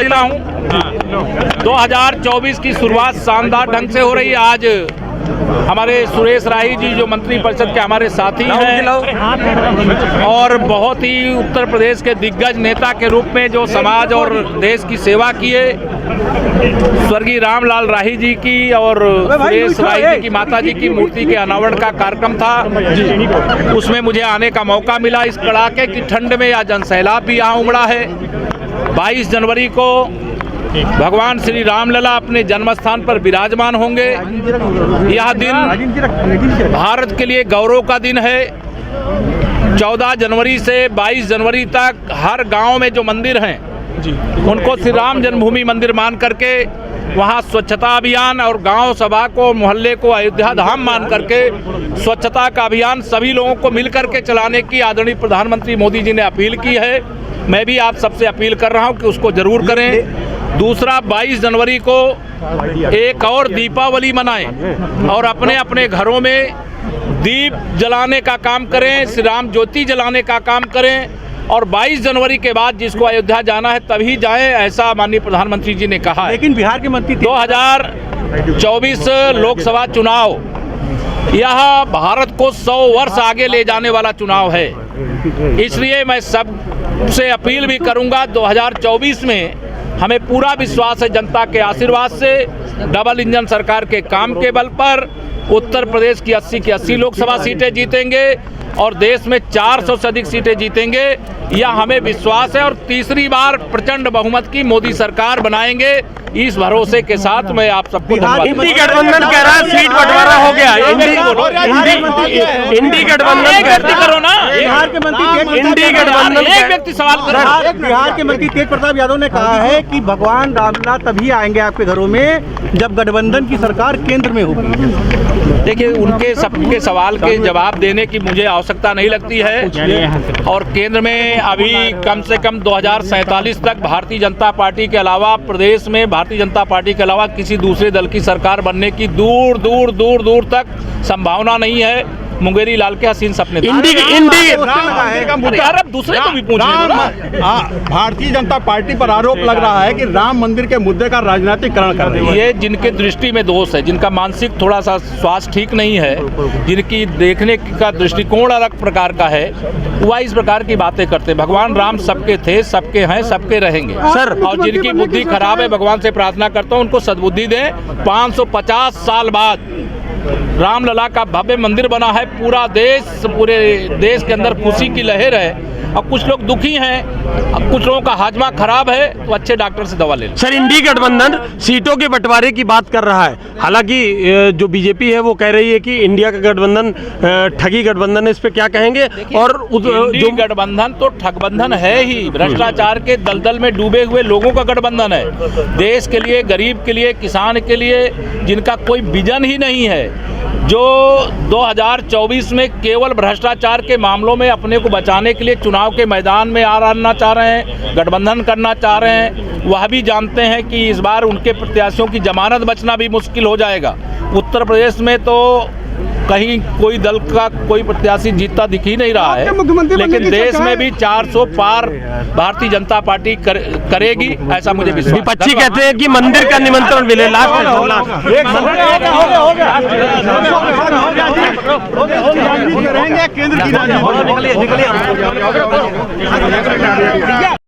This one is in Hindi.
देता हूँ। 2024 की शुरुआत शानदार ढंग से हो रही है। आज हमारे सुरेश राही जी जो मंत्री परिषद के हमारे साथी हैं और बहुत ही उत्तर प्रदेश के दिग्गज नेता के रूप में जो समाज और देश की सेवा किए, स्वर्गीय रामलाल राही जी की और सुरेश राही जी की माता जी की मूर्ति के अनावरण का कार्यक्रम था। उसमें मुझे आने का मौका मिला। इस कड़ाके की ठंड में यह जनसैलाब भी यहाँ उमड़ा है। 22 जनवरी को भगवान श्री रामलला अपने जन्म स्थान पर विराजमान होंगे। यह दिन भारत के लिए गौरव का दिन है। 14 जनवरी से 22 जनवरी तक हर गांव में जो मंदिर हैं उनको श्री राम जन्मभूमि मंदिर मान करके वहां स्वच्छता अभियान और गांव सभा को, मोहल्ले को अयोध्या धाम मान करके स्वच्छता का अभियान सभी लोगों को मिलकर के चलाने की आदरणीय प्रधानमंत्री मोदी जी ने अपील की है। मैं भी आप सबसे अपील कर रहा हूं कि उसको जरूर करें। दूसरा, 22 जनवरी को एक और दीपावली मनाएं और अपने अपने घरों में दीप जलाने का काम करें, श्री राम ज्योति जलाने का काम करें। और 22 जनवरी के बाद जिसको अयोध्या जाना है तभी जाएं, ऐसा माननीय प्रधानमंत्री जी ने कहा है। लेकिन बिहार के मंत्री 2024 लोकसभा चुनाव यह भारत को 100 वर्ष आगे ले जाने वाला चुनाव है। इसलिए मैं सबसे अपील भी करूंगा, 2024 में हमें पूरा विश्वास है जनता के आशीर्वाद से, डबल इंजन सरकार के काम के बल पर उत्तर प्रदेश की 80 की 80 लोकसभा सीटें जीतेंगे और देश में 400 से अधिक सीटें जीतेंगे, यह हमें विश्वास है। और तीसरी बार प्रचंड बहुमत की मोदी सरकार बनाएंगे। इस भरोसे के साथ मैं आप सबको इंडी गठबंधन कह रहा है सीट बंटवारा हो गया। इंडी गठबंधन करो ना। बिहार के मंत्री इंडी गठबंधन एक व्यक्ति सवाल कर रहा है। बिहार के मंत्री तेज प्रताप यादव ने कहा है कि भगवान रामलला तभी आएंगे आपके घरों में जब गठबंधन की सरकार केंद्र में होगी। देखिए, उनके सबके सवाल के जवाब देने की मुझे आवश्यकता नहीं लगती है। और केंद्र में अभी कम से कम 2047 तक भारतीय जनता पार्टी के अलावा प्रदेश में भारतीय जनता पार्टी के अलावा किसी दूसरे दल की सरकार बनने की दूर दूर तक संभावना नहीं है। मुंगेरी लाल के हसीन सपने दूसरे को भी पूछने। भारतीय जनता पार्टी पर आरोप लग रहा है कि राम मंदिर के मुद्दे का राजनीतिकरण कर रही है। ये जिनके दृष्टि में दोष है, जिनका मानसिक थोड़ा सा स्वास्थ्य ठीक नहीं है, जिनकी देखने का दृष्टिकोण अलग प्रकार का है, वह इस प्रकार की बातें करते हैं। भगवान राम सबके थे, सबके हैं, सबके रहेंगे सर। और जिनकी बुद्धि खराब है, भगवान से प्रार्थना करता हूँ उनको सद्बुद्धि दें। 550 साल बाद रामलला का भव्य मंदिर बना है। पूरे देश के अंदर खुशी की लहर है। और कुछ लोग दुखी हैं, कुछ लोगों का हाजमा खराब है, तो अच्छे डॉक्टर से दवा ले लें। सर, इंडी गठबंधन सीटों के बंटवारे की बात कर रहा है। हालांकि जो बीजेपी है वो कह रही है कि इंडिया का गठबंधन ठगी गठबंधन है। इस पे क्या कहेंगे? और जो गठबंधन तो ठगबंधन है ही, भ्रष्टाचार के दलदल में डूबे हुए लोगों का गठबंधन है। देश के लिए, गरीब के लिए, किसान के लिए, जिनका कोई विजन ही नहीं है, जो 2024 में केवल भ्रष्टाचार के मामलों में अपने को बचाने के लिए चुनाव के मैदान में आना चाह रहे हैं, गठबंधन करना चाह रहे हैं, वह भी जानते हैं कि इस बार उनके प्रत्याशियों की जमानत बचना भी मुश्किल हो जाएगा। उत्तर प्रदेश में तो कहीं कोई दल का कोई प्रत्याशी जीतता दिख ही नहीं रहा है, लेकिन देश में भी 400 पार भारतीय जनता पार्टी करेगी, ऐसा मुझे विश्वास। विपक्षी कहते हैं कि मंदिर का निमंत्रण मिले। केंद्र की